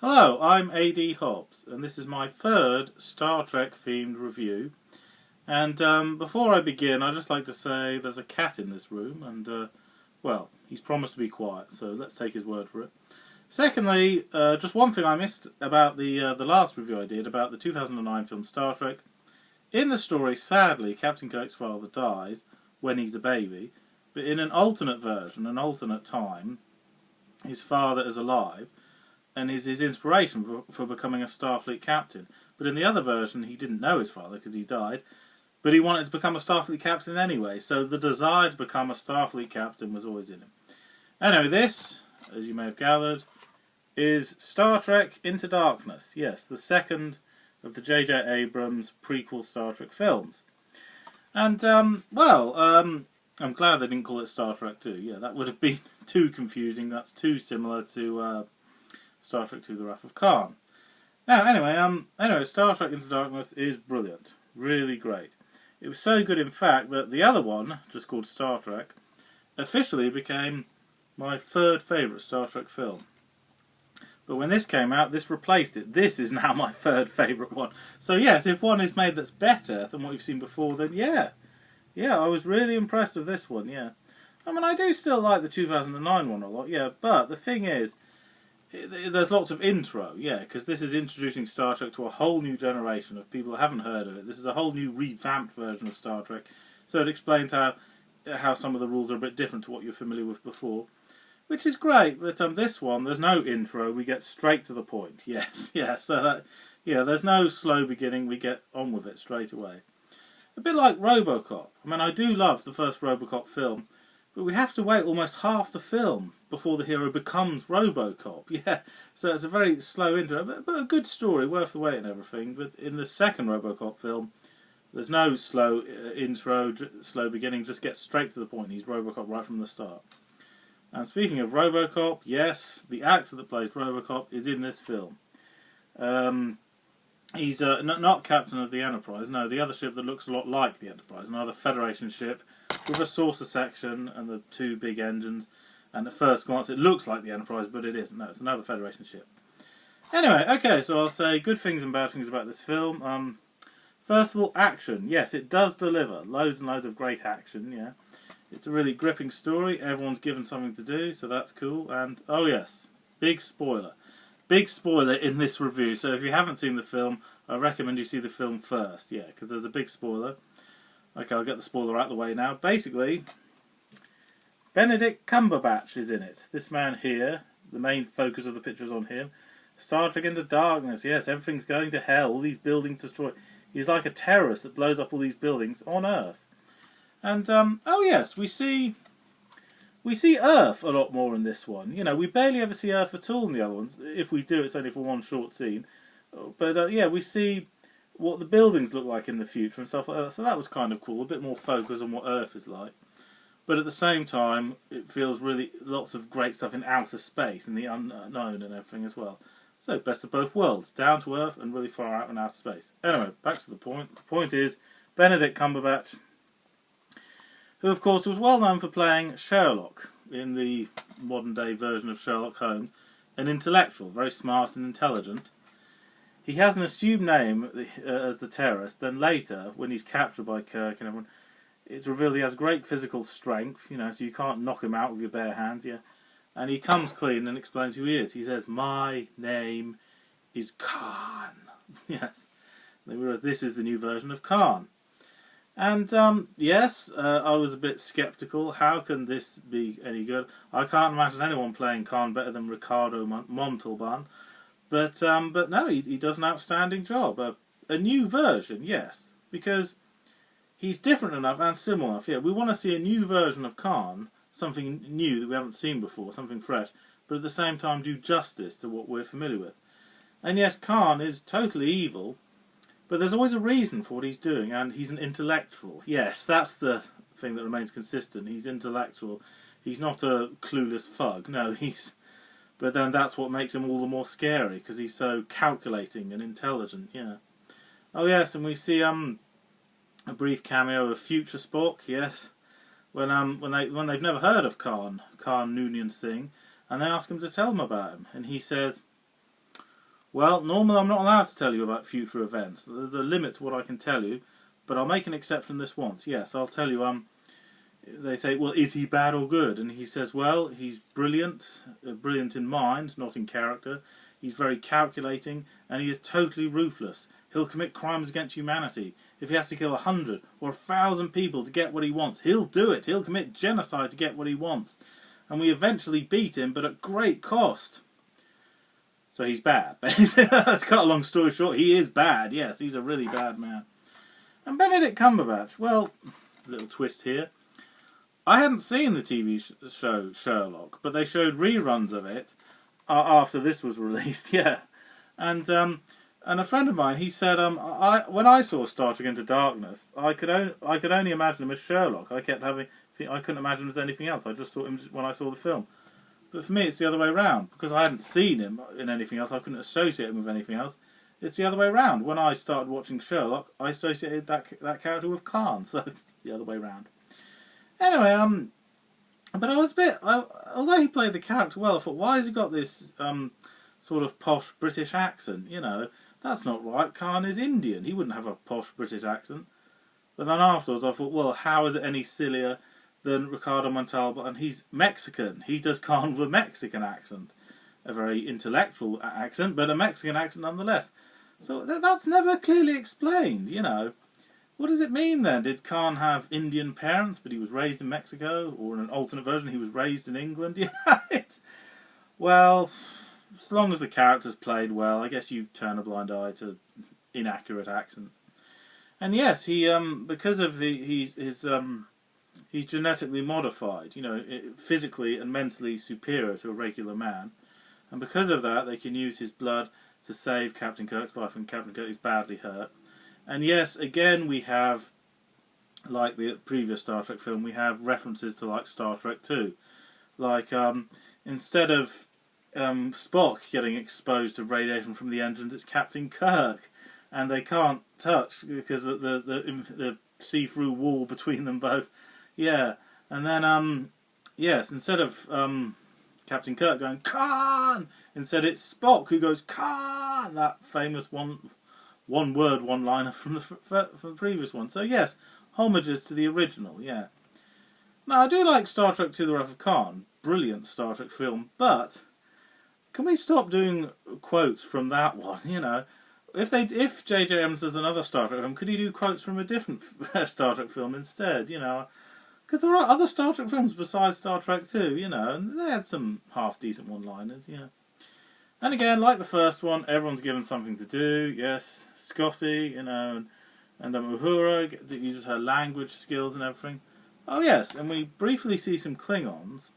Hello, I'm AD Hobbs, and this is my third Star Trek themed review. And before I begin, I'd just like to say there's a cat in this room, and well, he's promised to be quiet, so let's take his word for it. Secondly, just one thing I missed about the last review I did about the 2009 film Star Trek. In the story, sadly, Captain Kirk's father dies when he's a baby, but in an alternate version, an alternate time, his father is alive and is his inspiration for becoming a Starfleet captain. But in the other version, he didn't know his father because he died, but he wanted to become a Starfleet captain anyway, so the desire to become a Starfleet captain was always in him. Anyway, this, as you may have gathered, is Star Trek Into Darkness. Yes, the second of the J.J. Abrams prequel Star Trek films. And, I'm glad they didn't call it Star Trek 2. Yeah, that would have been too confusing. That's too similar to Star Trek II: The Wrath of Khan. Now, anyway, Star Trek Into Darkness is brilliant. Really great. It was so good, in fact, that the other one, just called Star Trek, officially became my third favourite Star Trek film. But when this came out, this replaced it. This is now my third favourite one. So yes, if one is made that's better than what you've seen before, then yeah, I was really impressed with this one, yeah. I mean, I do still like the 2009 one a lot, yeah, but the thing is, there's lots of intro, yeah, because this is introducing Star Trek to a whole new generation of people that haven't heard of it. This is a whole new revamped version of Star Trek, so it explains how some of the rules are a bit different to what you're familiar with before, which is great. But this one, there's no intro. We get straight to the point. Yes, yeah. So there's no slow beginning. We get on with it straight away. A bit like RoboCop. I mean, I do love the first RoboCop film, but we have to wait almost half the film before the hero becomes RoboCop. Yeah, so it's a very slow intro, but a good story, worth the wait and everything. But in the second RoboCop film, there's no slow intro, slow beginning, just get straight to the point. He's RoboCop right from the start. And speaking of RoboCop, yes, the actor that plays RoboCop is in this film. He's not captain of the Enterprise, no, the other ship that looks a lot like the Enterprise, another Federation ship with a saucer section and the two big engines. And at first glance, it looks like the Enterprise, but it isn't. No, it's another Federation ship. Anyway, okay, so I'll say good things and bad things about this film. First of all, action. Yes, it does deliver. Loads and loads of great action, yeah. It's a really gripping story. Everyone's given something to do, so that's cool. And, oh yes, big spoiler. Big spoiler in this review. So if you haven't seen the film, I recommend you see the film first. Yeah, because there's a big spoiler. Okay, I'll get the spoiler out of the way now. Basically, Benedict Cumberbatch is in it. This man here, the main focus of the picture is on him. Star Trek Into Darkness. Yes, everything's going to hell. All these buildings destroyed. He's like a terrorist that blows up all these buildings on Earth. And, oh yes, we see Earth a lot more in this one. You know, we barely ever see Earth at all in the other ones. If we do, it's only for one short scene. But, yeah, we see what the buildings look like in the future and stuff like that. So that was kind of cool. A bit more focus on what Earth is like. But at the same time, it feels really lots of great stuff in outer space and the unknown and everything as well. So, best of both worlds. Down to Earth and really far out in outer space. Anyway, back to the point. The point is, Benedict Cumberbatch, who of course was well known for playing Sherlock in the modern day version of Sherlock Holmes, an intellectual, very smart and intelligent. He has an assumed name as the terrorist, then later, when he's captured by Kirk and everyone, it's revealed he has great physical strength, you know, so you can't knock him out with your bare hands, yeah. And he comes clean and explains who he is. He says, "My name is Khan." Yes, this is the new version of Khan. And, yes, I was a bit sceptical. How can this be any good? I can't imagine anyone playing Khan better than Ricardo Montalban. But no, he does an outstanding job. A new version, yes, because he's different enough and similar enough. Yeah, we want to see a new version of Khan, something new that we haven't seen before, something fresh, but at the same time do justice to what we're familiar with. And yes, Khan is totally evil, but there's always a reason for what he's doing, and he's an intellectual. Yes, that's the thing that remains consistent. He's intellectual. He's not a clueless thug. No, But then that's what makes him all the more scary, because he's so calculating and intelligent, yeah. Oh yes, and we see a brief cameo of future Spock, yes, when they've never heard of Khan Noonien Singh, and they ask him to tell them about him, and he says, Well, normally I'm not allowed to tell you about future events. There's a limit to what I can tell you, but I'll make an exception this once. Yes, I'll tell you. They say, well, is he bad or good? And he says, well, he's brilliant, brilliant in mind, not in character. He's very calculating, and he is totally ruthless. He'll commit crimes against humanity. If he has to kill 100 or 1,000 people to get what he wants, he'll do it. He'll commit genocide to get what he wants. And we eventually beat him, but at great cost. So he's bad. Let's cut a long story short. He is bad, yes. He's a really bad man. And Benedict Cumberbatch, well, little twist here. I hadn't seen the TV show Sherlock, but they showed reruns of it after this was released, yeah. And a friend of mine, he said, when I saw Star Trek Into Darkness, I could only imagine him as Sherlock. I couldn't imagine him as anything else. I just saw him when I saw the film. But for me, it's the other way around. Because I hadn't seen him in anything else, I couldn't associate him with anything else. It's the other way around. When I started watching Sherlock, I associated that character with Khan. So it's the other way around. Anyway, but I was a bit... although he played the character well, I thought, why has he got this sort of posh British accent? You know, that's not right. Khan is Indian. He wouldn't have a posh British accent. But then afterwards I thought, well, how is it any sillier than Ricardo Montalban? And he's Mexican. He does Khan with a Mexican accent. A very intellectual accent, but a Mexican accent nonetheless. So that's never clearly explained, you know. What does it mean then? Did Khan have Indian parents, but he was raised in Mexico? Or in an alternate version, he was raised in England? You know, well, as long as the character's played well, I guess you turn a blind eye to inaccurate accents. And yes, he because of he's genetically modified, you know, physically and mentally superior to a regular man. And because of that, they can use his blood to save Captain Kirk's life when Captain Kirk is badly hurt. And yes, again, we have, like the previous Star Trek film, we have references to like Star Trek 2. Like, instead of Spock getting exposed to radiation from the engines, it's Captain Kirk. And they can't touch because of the see-through wall between them both. Yeah. And then, yes, instead of Captain Kirk going, Khan! Instead it's Spock who goes, Khan! That famous one-word one-liner from the previous one. So yes, homages to the original, yeah. Now, I do like Star Trek II: The Wrath of Khan. Brilliant Star Trek film, but can we stop doing quotes from that one, you know? If J.J. Abrams does another Star Trek film, could he do quotes from a different Star Trek film instead, you know? Because there are other Star Trek films besides Star Trek 2, you know, and they had some half-decent one-liners, yeah. And again, like the first one, everyone's given something to do, yes. Scotty, you know, and Uhura uses her language skills and everything. Oh yes, and we briefly see some Klingons,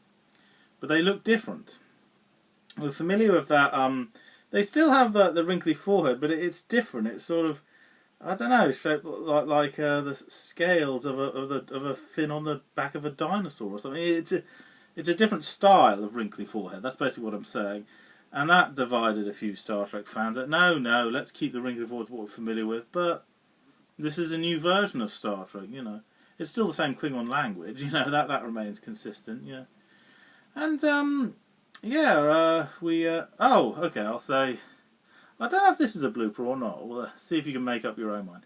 but they look different. We're familiar with that, they still have the wrinkly forehead, but it's different. It's sort of, I don't know, shaped like the scales of a fin on the back of a dinosaur or something. It's a different style of wrinkly forehead. That's basically what I'm saying, and that divided a few Star Trek fans. That no, let's keep the wrinkly forehead what we're familiar with. But this is a new version of Star Trek. You know, it's still the same Klingon language. You know that remains consistent. Yeah, and oh, okay, I'll say, I don't know if this is a blooper or not. We'll see if you can make up your own mind.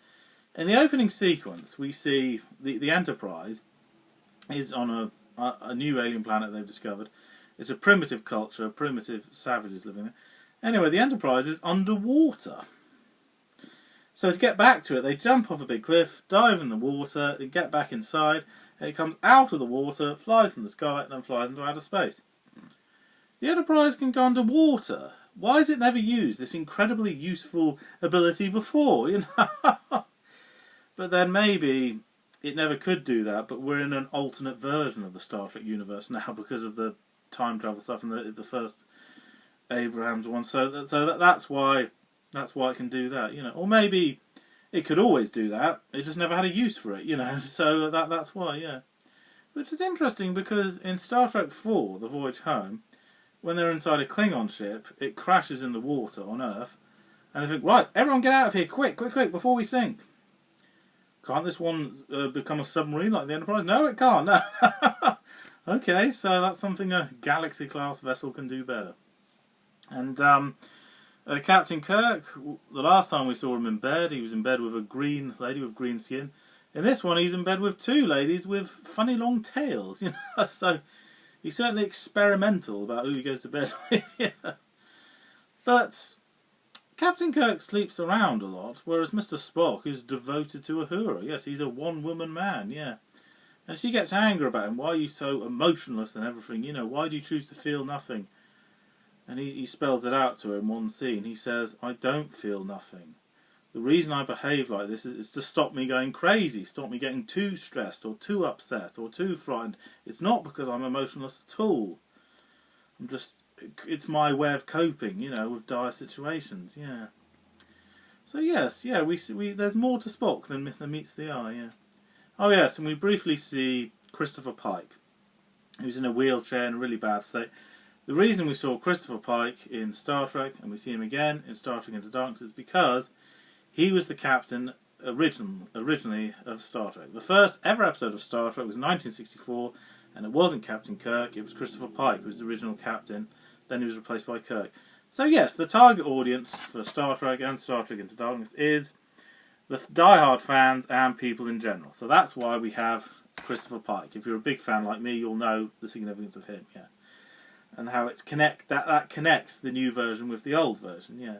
In the opening sequence, we see the Enterprise is on a new alien planet they've discovered. It's a primitive culture, primitive savages living there. Anyway, the Enterprise is underwater. So to get back to it, they jump off a big cliff, dive in the water, and get back inside, and it comes out of the water, flies in the sky, and then flies into outer space. The Enterprise can go underwater. Why has it never used this incredibly useful ability before? You know? But then maybe it never could do that, but we're in an alternate version of the Star Trek universe now because of the time travel stuff and the first Abrams one. So that's why it can do that, you know. Or maybe it could always do that. It just never had a use for it, you know. So that's why, yeah. Which is interesting because in Star Trek 4, The Voyage Home, when they're inside a Klingon ship, it crashes in the water on Earth, and they think, right, everyone get out of here, quick, before we sink. Can't this one become a submarine like the Enterprise? No, it can't, no. Okay, so that's something a Galaxy-class vessel can do better. And Captain Kirk, the last time we saw him in bed, he was in bed with a green lady with green skin. In this one, he's in bed with two ladies with funny long tails, you know. So he's certainly experimental about who he goes to bed with. Yeah. But Captain Kirk sleeps around a lot, whereas Mr. Spock is devoted to Uhura. Yes, he's a one-woman man, yeah. And she gets angry about him. Why are you so emotionless and everything? You know, why do you choose to feel nothing? And he spells it out to her in one scene. He says, I don't feel nothing. The reason I behave like this is to stop me going crazy, stop me getting too stressed or too upset or too frightened. It's not because I'm emotionless at all. It's my way of coping, you know, with dire situations, yeah. So yes, yeah, we there's more to Spock than meets the eye, yeah. Oh yes, and we briefly see Christopher Pike, who's in a wheelchair in a really bad state. The reason we saw Christopher Pike in Star Trek, and we see him again in Star Trek Into Darkness, is because he was the captain originally of Star Trek. The first ever episode of Star Trek was in 1964, and it wasn't Captain Kirk, it was Christopher Pike who was the original captain. Then he was replaced by Kirk. So yes, the target audience for Star Trek and Star Trek Into Darkness is the die-hard fans and people in general. So that's why we have Christopher Pike. If you're a big fan like me, you'll know the significance of him, yeah. And how it's that connects the new version with the old version, yeah.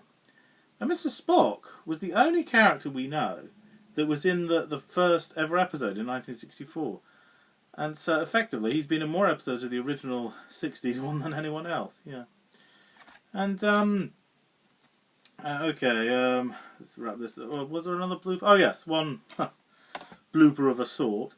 And Mr. Spock was the only character we know that was in the first ever episode in 1964. And so effectively he's been in more episodes of the original 60s one than anyone else, yeah. And let's wrap this up. Was there another blooper? Oh yes, one blooper of a sort.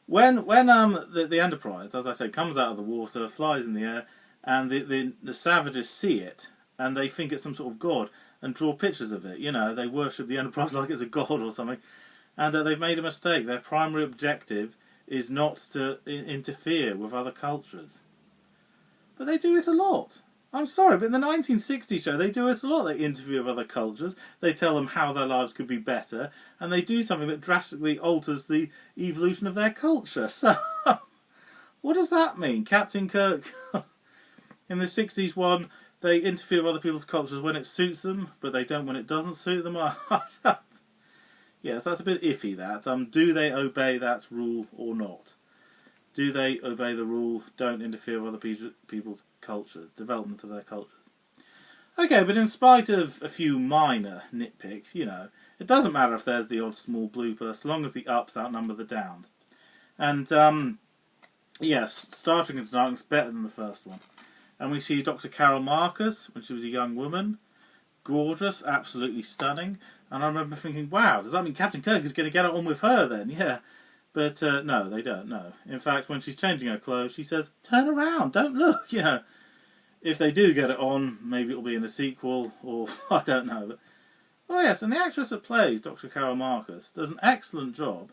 When the Enterprise, as I said, comes out of the water, flies in the air, and the savages see it, and they think it's some sort of god, and draw pictures of it. You know, they worship the Enterprise like it's a god or something. And they've made a mistake. Their primary objective is not to interfere with other cultures. But they do it a lot. I'm sorry, but in the 1960s show, they do it a lot. They interview with other cultures, they tell them how their lives could be better, and they do something that drastically alters the evolution of their culture. So, what does that mean? Captain Kirk, in the 60s one, they interfere with other people's cultures when it suits them, but they don't when it doesn't suit them. Yes, that's a bit iffy, that. Do they obey that rule or not? Do they obey the rule, don't interfere with other people's cultures, development of their cultures? Okay, but in spite of a few minor nitpicks, you know, it doesn't matter if there's the odd small blooper, so long as the ups outnumber the downs. And, yes, Star Trek Into Darkness better than the first one. And we see Dr. Carol Marcus, when she was a young woman, gorgeous, absolutely stunning. And I remember thinking, wow, does that mean Captain Kirk is going to get it on with her then? Yeah. But no, they don't, no. In fact, when she's changing her clothes, she says, turn around, don't look, you know. If they do get it on, maybe it'll be in a sequel, or I don't know. But, oh yes, and the actress that plays Dr. Carol Marcus does an excellent job,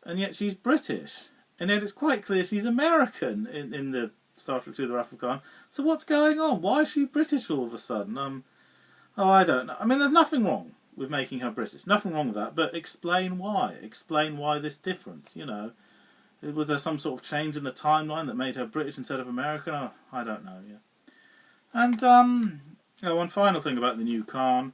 and yet she's British. And yet it's quite clear she's American in the Star Trek II: The Wrath of Khan. So what's going on? Why is she British all of a sudden? Oh, I don't know. I mean, there's nothing wrong with making her British. Nothing wrong with that, but explain why. Explain why this difference, you know. Was there some sort of change in the timeline that made her British instead of American? Oh, I don't know, yeah. And, one final thing about the new Khan.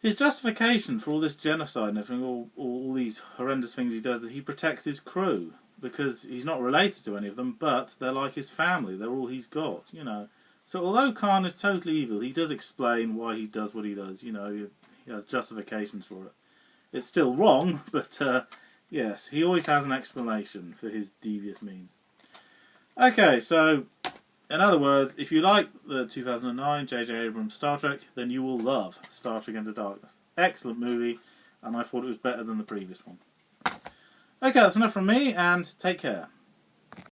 His justification for all this genocide and everything, all these horrendous things he does, that he protects his crew. Because he's not related to any of them, but they're like his family. They're all he's got, you know. So although Khan is totally evil, he does explain why he does what he does, you know. He has justifications for it. It's still wrong, but yes, he always has an explanation for his devious means. Okay, so in other words, if you like the 2009 J.J. Abrams Star Trek, then you will love Star Trek Into Darkness. Excellent movie, and I thought it was better than the previous one. Okay, that's enough from me, and take care.